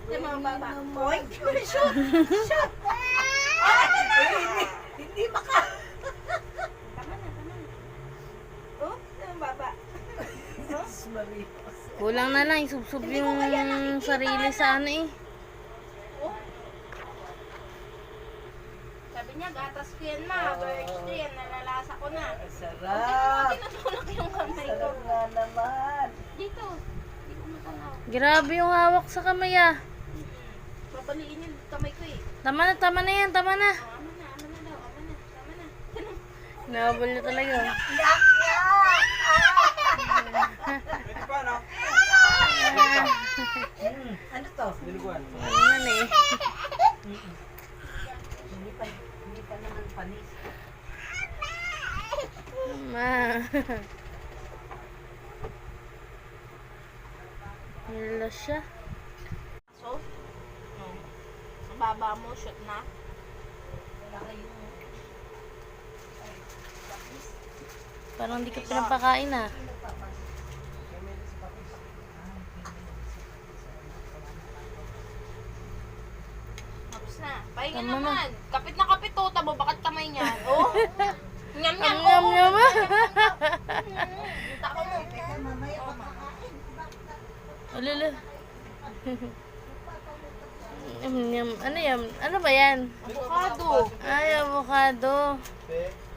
Yung mga baba. Oy! Shoot! Shoot! Ay! Hindi baka. Tama na, tama na. Oh, yung baba. Kulang na lang, isubsob yung sarili sa ano eh. Oh. Sabi niya, gatas ko yan ma. Birthday yan, nalalasa ko na. Sarap. Tinutulak yung kamay ko. Sarap nga naman. Dito. Hindi ko matanaw. Grabe yung hawak sa kamay ah. Babaliin yung kamay ko eh. Tama na yan, tama na. Oh, ama na daw. Ama na. Tama na. Nakabal na talaga. Pwede pa, no? Ano to? Dinuguan. Ano man eh. Hindi pa naman panis. Ma. Nila siya. So, sa baba mo, shoot na. Parang di ka pinapakain ah. Tapos na. Pahinga Tama na. naman. Kapit na kapit to. Tabo, bakit kamay niya? Oh. Nyam nyam. Nyam nyam ah. Tako mo. Mamaya pagkakain. Alala. Nyam nyam. Ano yan? Ano ba yan? Avocado. Ay, avocado. Pe.